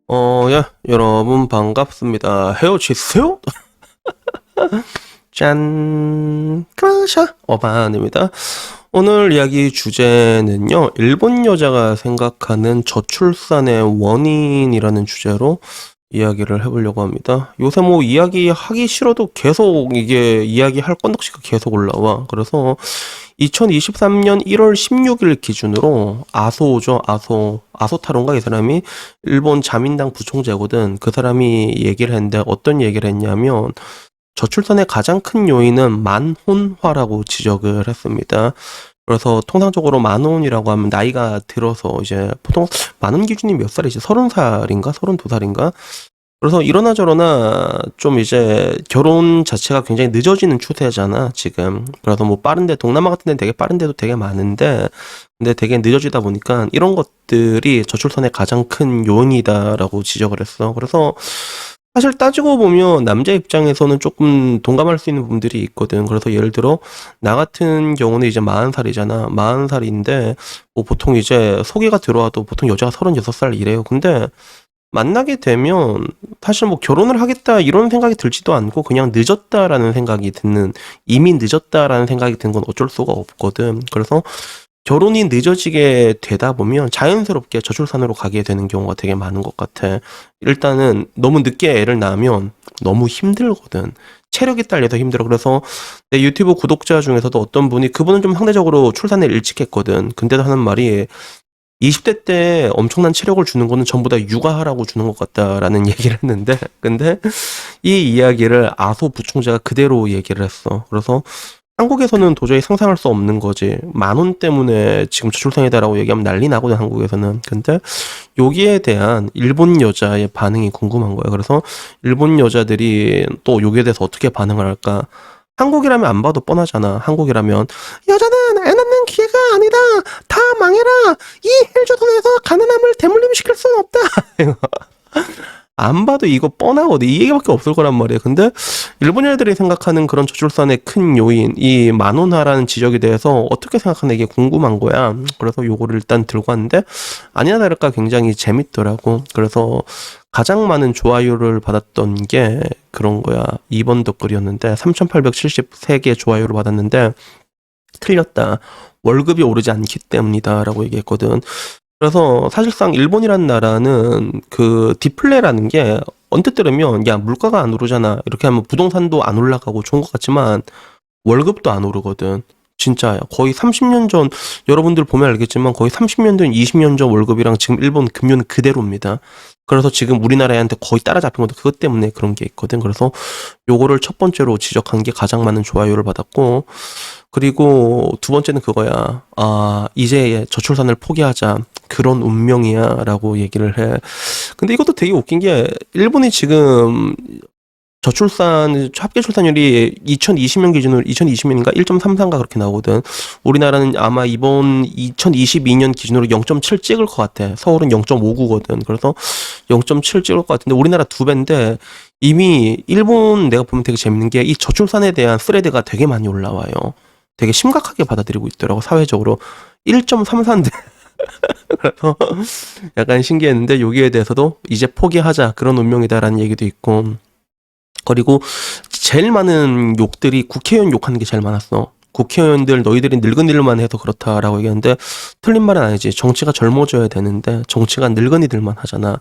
여러분 반갑습니다. 헤어지세요? 짠, 크라샤 어반입니다. 오늘 이야기 주제는요, 일본 여자가 생각하는 저출산의 원인이라는 주제로 이야기를 해보려고 합니다. 요새 뭐 이야기하기 싫어도 계속 이게 이야기할 건덕지가 계속 올라와. 그래서 2023년 1월 16일 기준으로 아소죠, 아소타론가 이 사람이 일본 자민당 부총재거든. 그 사람이 얘기를 했는데 어떤 얘기를 했냐면 저출산의 가장 큰 요인은 만혼화라고 지적을 했습니다. 그래서 통상적으로 만혼이라고 하면 나이가 들어서 이제 보통 만혼 기준이 몇 살이지? 30살인가? 32살인가? 그래서 이러나 저러나 좀 이제 결혼 자체가 굉장히 늦어지는 추세잖아, 지금. 그래서 뭐 빠른데, 동남아 같은 데는 되게 빠른데도 되게 많은데, 근데 되게 늦어지다 보니까 이런 것들이 저출산의 가장 큰 요인이다라고 지적을 했어. 그래서 사실 따지고 보면 남자 입장에서는 조금 동감할 수 있는 부분들이 있거든. 그래서 예를 들어 나 같은 경우는 이제 40살이잖아. 40살인데 뭐 보통 이제 소개가 들어와도 보통 여자가 36살 이래요. 근데 만나게 되면 사실 뭐 결혼을 하겠다 이런 생각이 들지도 않고 그냥 늦었다라는 생각이 드는, 이미 늦었다라는 생각이 드는 건 어쩔 수가 없거든. 그래서 결혼이 늦어지게 되다 보면 자연스럽게 저출산으로 가게 되는 경우가 되게 많은 것 같아. 일단은 너무 늦게 애를 낳으면 너무 힘들거든. 체력이 딸려서 힘들어. 그래서 내 유튜브 구독자 중에서도 어떤 분이, 그분은 좀 상대적으로 출산을 일찍 했거든. 근데도 하는 말이 20대 때 엄청난 체력을 주는 거는 전부 다 육아하라고 주는 것 같다라는 얘기를 했는데, 근데 이 이야기를 아소 부총재가 그대로 얘기를 했어. 그래서 한국에서는 도저히 상상할 수 없는 거지. 만원 때문에 지금 저출산이다라고 얘기하면 난리 나거든, 한국에서는. 근데 여기에 대한 일본 여자의 반응이 궁금한 거야. 그래서 일본 여자들이 또 여기에 대해서 어떻게 반응을 할까? 한국이라면 안 봐도 뻔하잖아. 한국이라면 여자는 애 낳는 기회가 아니다. 다 망해라. 이 헬조선에서 가난함을 대물림시킬 수는 없다. 안 봐도 이거 뻔하거든. 이 얘기밖에 없을 거란 말이야. 근데 일본 애들이 생각하는 그런 저출산의 큰 요인, 이 만원화라는 지적에 대해서 어떻게 생각하나 이게 궁금한 거야. 그래서 요거를 일단 들고 왔는데 아니나 다를까 굉장히 재밌더라고. 그래서 가장 많은 좋아요를 받았던 게 그런 거야. 2번 댓글이었는데 3,873개 좋아요를 받았는데 틀렸다. 월급이 오르지 않기 때문이다 라고 얘기했거든. 그래서 사실상 일본이란 나라는 그 디플레라는 게 언뜻 들으면 야 물가가 안 오르잖아 이렇게 하면 부동산도 안 올라가고 좋은 것 같지만 월급도 안 오르거든. 진짜야. 거의 30년 전, 여러분들 보면 알겠지만 거의 30년 전, 20년 전 월급이랑 지금 일본 금융은 그대로입니다. 그래서 지금 우리나라한테 거의 따라잡힌 것도 그것 때문에 그런 게 있거든. 그래서 요거를 첫 번째로 지적한 게 가장 많은 좋아요를 받았고, 그리고 두 번째는 그거야. 아, 이제 저출산을 포기하자. 그런 운명이야. 라고 얘기를 해. 근데 이것도 되게 웃긴 게, 일본이 지금 합계 출산율이 2020년 기준으로 2020년인가 1.33가 그렇게 나오거든. 우리나라는 아마 이번 2022년 기준으로 0.7 찍을 것 같아. 서울은 0.59거든. 그래서 0.7 찍을 것 같은데 우리나라 두 배인데 이미 일본 내가 보면 되게 재밌는 게 이 저출산에 대한 스레드가 되게 많이 올라와요. 되게 심각하게 받아들이고 있더라고, 사회적으로. 1.34인데 그래서 약간 신기했는데 여기에 대해서도 이제 포기하자, 그런 운명이다라는 얘기도 있고. 그리고 제일 많은 욕들이 국회의원 욕하는 게 제일 많았어. 국회의원들 너희들이 늙은 일만 해서 그렇다라고 얘기하는데 틀린 말은 아니지. 정치가 젊어져야 되는데 정치가 늙은이들만 하잖아.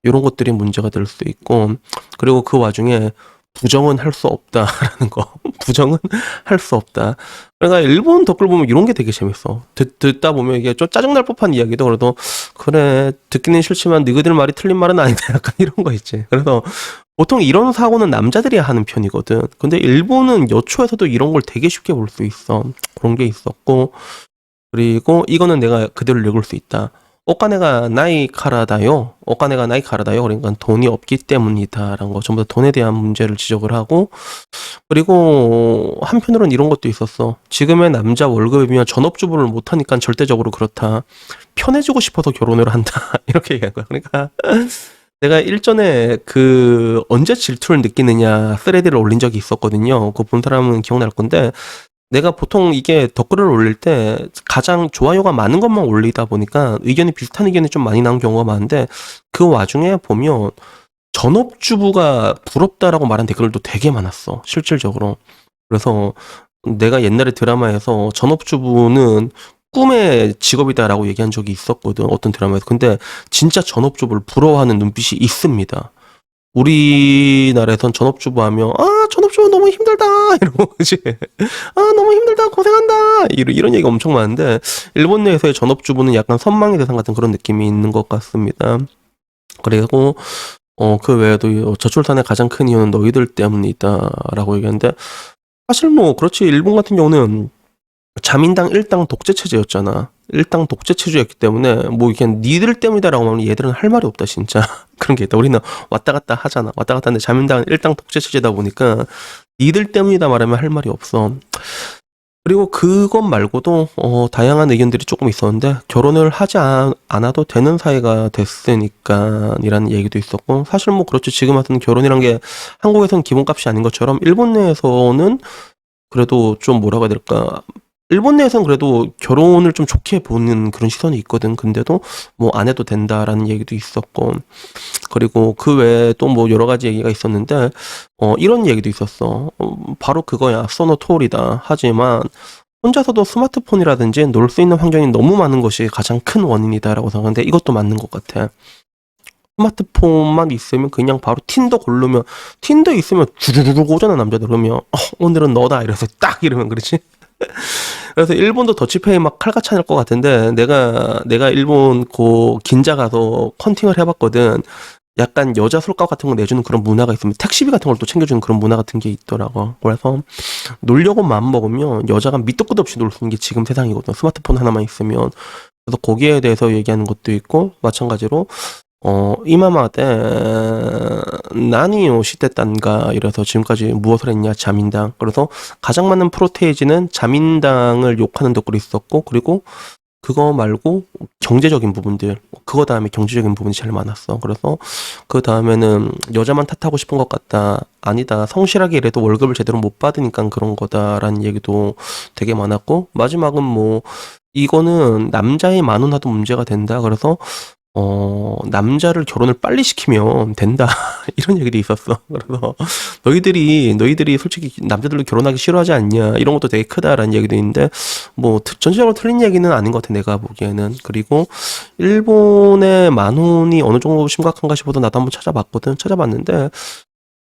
이런 것들이 문제가 될 수 있고, 그리고 그 와중에 부정은 할 수 없다라는 거. 부정은 할 수 없다. 그러니까 일본 댓글 보면 이런 게 되게 재밌어. 듣다 보면 이게 좀 짜증날 법한 이야기도 그래도 그래 듣기는 싫지만 너희들 말이 틀린 말은 아니다. 약간 이런 거 있지. 그래서 보통 이런 사고는 남자들이 하는 편이거든. 근데 일본은 여초에서도 이런 걸 되게 쉽게 볼 수 있어. 그런 게 있었고, 그리고 이거는 내가 그대로 읽을 수 있다. 오카네가 나이 카라다요. 오카네가 나이 카라다요. 그러니까 돈이 없기 때문이다라는 거. 전부 다 돈에 대한 문제를 지적을 하고, 그리고 한편으로는 이런 것도 있었어. 지금의 남자 월급이면 전업주부를 못하니까 절대적으로 그렇다. 편해지고 싶어서 결혼을 한다. 이렇게 얘기한 거야. 그러니까 내가 일전에 그 언제 질투를 느끼느냐 스레드를 올린 적이 있었거든요. 그거 본 사람은 기억날 건데 내가 보통 이게 댓글을 올릴 때 가장 좋아요가 많은 것만 올리다 보니까 의견이 비슷한 의견이 좀 많이 나온 경우가 많은데, 그 와중에 보면 전업주부가 부럽다라고 말한 댓글도 되게 많았어, 실질적으로. 그래서 내가 옛날에 드라마에서 전업주부는 꿈의 직업이다라고 얘기한 적이 있었거든, 어떤 드라마에서. 근데 진짜 전업주부를 부러워하는 눈빛이 있습니다. 우리나라에선 전업주부 하면, 아, 전업주부 너무 힘들다 이러고, 그지? 아, 너무 힘들다, 고생한다 이런 얘기가 엄청 많은데, 일본 내에서의 전업주부는 약간 선망의 대상 같은 그런 느낌이 있는 것 같습니다. 그리고 그 외에도 저출산의 가장 큰 이유는 너희들 때문이다라고 얘기하는데, 사실 뭐 그렇지. 일본 같은 경우는 자민당 일당 독재 체제였잖아. 일당 독재 체제였기 때문에 뭐 이게 니들 때문이다라고 하면 얘들은 할 말이 없다, 진짜. 그런 게 있다. 우리는 왔다 갔다 하잖아. 왔다 갔다 하는데 자민당은 일당 독재 체제다 보니까 니들 때문이다 말하면 할 말이 없어. 그리고 그것 말고도 다양한 의견들이 조금 있었는데, 결혼을 하지 않아도 되는 사이가 됐으니까 이라는 얘기도 있었고, 사실 뭐 그렇죠. 지금 같은 결혼이란 게 한국에서는 기본값이 아닌 것처럼 일본 내에서는 그래도 좀 뭐라고 해야 될까, 일본 내에서는 그래도 결혼을 좀 좋게 보는 그런 시선이 있거든. 근데도 뭐 안 해도 된다라는 얘기도 있었고, 그리고 그 외에 또 뭐 여러 가지 얘기가 있었는데, 이런 얘기도 있었어. 바로 그거야. 소노토리다. 하지만 혼자서도 스마트폰이라든지 놀 수 있는 환경이 너무 많은 것이 가장 큰 원인이다라고 생각하는데, 이것도 맞는 것 같아. 스마트폰만 있으면 그냥 바로 틴더 고르면, 틴더 있으면 주르륵 오잖아, 남자들. 그러면 오늘은 너다 이래서 딱 이러면, 그렇지? 그래서 일본도 더치페이 막 칼같이 할 것 같은데, 내가 일본 긴자 가서 컨팅을 해봤거든. 약간 여자 술값 같은 거 내주는 그런 문화가 있으면 택시비 같은 걸 또 챙겨주는 그런 문화 같은 게 있더라고. 그래서 놀려고 마음 먹으면 여자가 밑도 끝도 없이 놀 수 있는 게 지금 세상이거든, 스마트폰 하나만 있으면. 그래서 거기에 대해서 얘기하는 것도 있고, 마찬가지로 이마마 때 나니요 시대단가 이래서 지금까지 무엇을 했냐, 자민당. 그래서 가장 많은 프로테이지는 자민당을 욕하는 댓글이 있었고, 그리고 그거 말고 경제적인 부분들, 그거 다음에 경제적인 부분이 제일 많았어. 그래서 그 다음에는 여자만 탓하고 싶은 것 같다, 아니다, 성실하게 일해도 월급을 제대로 못 받으니까 그런 거다라는 얘기도 되게 많았고, 마지막은 뭐 이거는 남자의 만원화도 문제가 된다. 그래서 남자를 결혼을 빨리 시키면 된다. 이런 얘기도 있었어. 그래서 너희들이 솔직히 남자들로 결혼하기 싫어하지 않냐, 이런 것도 되게 크다라는 얘기도 있는데, 뭐 전체적으로 틀린 얘기는 아닌 것 같아, 내가 보기에는. 그리고 일본의 만혼이 어느 정도 심각한가 싶어서 나도 한번 찾아봤는데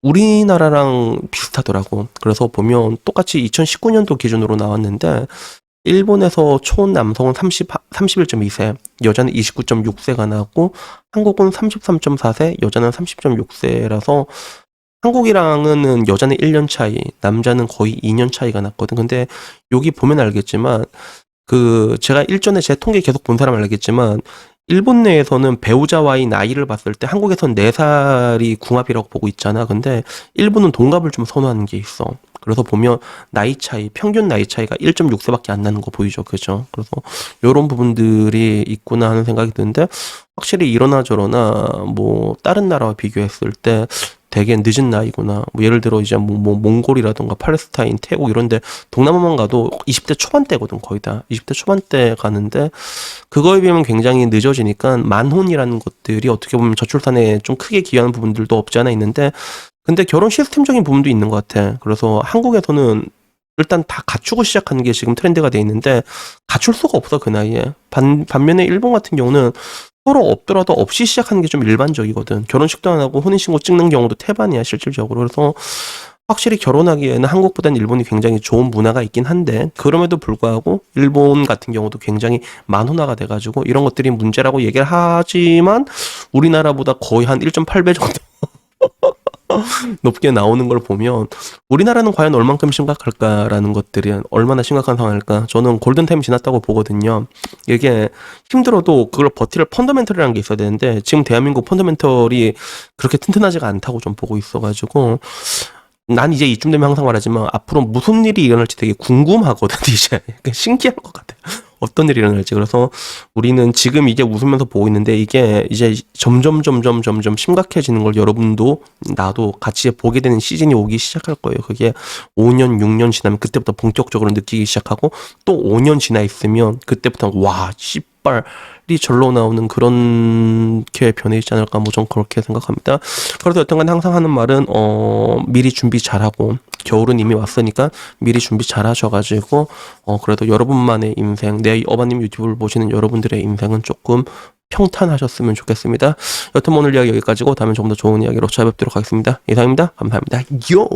우리나라랑 비슷하더라고. 그래서 보면 똑같이 2019년도 기준으로 나왔는데, 일본에서 총 남성은 31.2세, 여자는 29.6세가 나왔고, 한국은 33.4세, 여자는 30.6세라서 한국이랑은 여자는 1년 차이, 남자는 거의 2년 차이가 났거든. 근데 여기 보면 알겠지만, 제가 일전에 제 통계 계속 본 사람 알겠지만, 일본 내에서는 배우자와의 나이를 봤을 때 한국에선 4살이 궁합이라고 보고 있잖아. 근데 일본은 동갑을 좀 선호하는 게 있어. 그래서 보면 나이 차이, 평균 나이 차이가 1.6세밖에 안 나는 거 보이죠, 그죠? 그래서 이런 부분들이 있구나 하는 생각이 드는데, 확실히 이러나 저러나 뭐 다른 나라와 비교했을 때 되게 늦은 나이구나. 뭐 예를 들어 이제 뭐 몽골이라던가 팔레스타인, 태국 이런데 동남아만 가도 20대 초반대거든, 거의 다. 20대 초반대 가는데, 그거에 비하면 굉장히 늦어지니까 만혼이라는 것들이 어떻게 보면 저출산에 좀 크게 기여하는 부분들도 없지 않아 있는데, 근데 결혼 시스템적인 부분도 있는 것 같아. 그래서 한국에서는 일단 다 갖추고 시작하는 게 지금 트렌드가 돼 있는데, 갖출 수가 없어, 그 나이에. 반면에 일본 같은 경우는 서로 없더라도 없이 시작하는 게 좀 일반적이거든. 결혼식도 안 하고 혼인신고 찍는 경우도 태반이야, 실질적으로. 그래서 확실히 결혼하기에는 한국보다는 일본이 굉장히 좋은 문화가 있긴 한데, 그럼에도 불구하고 일본 같은 경우도 굉장히 만혼화가 돼가지고 이런 것들이 문제라고 얘기를 하지만, 우리나라보다 거의 한 1.8배 정도 높게 나오는 걸 보면, 우리나라는 과연 얼만큼 심각할까라는 것들이 얼마나 심각한 상황일까. 저는 골든타임이 지났다고 보거든요. 이게 힘들어도 그걸 버틸 펀더멘털이라는 게 있어야 되는데, 지금 대한민국 펀더멘털이 그렇게 튼튼하지가 않다고 좀 보고 있어가지고, 난 이제 이쯤 되면 항상 말하지만 앞으로 무슨 일이 일어날지 되게 궁금하거든, 이제. 신기한 것 같아. 어떤 일이 일어날지. 그래서 우리는 지금 이게 웃으면서 보고 있는데 이게 이제 점점 심각해지는 걸 여러분도 나도 같이 보게 되는 시즌이 오기 시작할 거예요. 그게 5년, 6년 지나면 그때부터 본격적으로 느끼기 시작하고 또 5년 지나 있으면 그때부터 와, 씨발이 절로 나오는 그렇게 변해 있지 않을까 뭐 전 그렇게 생각합니다. 그래서 여튼간 항상 하는 말은 미리 준비 잘하고 겨울은 이미 왔으니까 미리 준비 잘 하셔가지고 그래도 여러분만의 인생 내 어바님 유튜브를 보시는 여러분들의 인생은 조금 평탄하셨으면 좋겠습니다. 여튼 오늘 이야기 여기까지고 다음에 조금 더 좋은 이야기로 찾아뵙도록 하겠습니다. 이상입니다. 감사합니다. 요!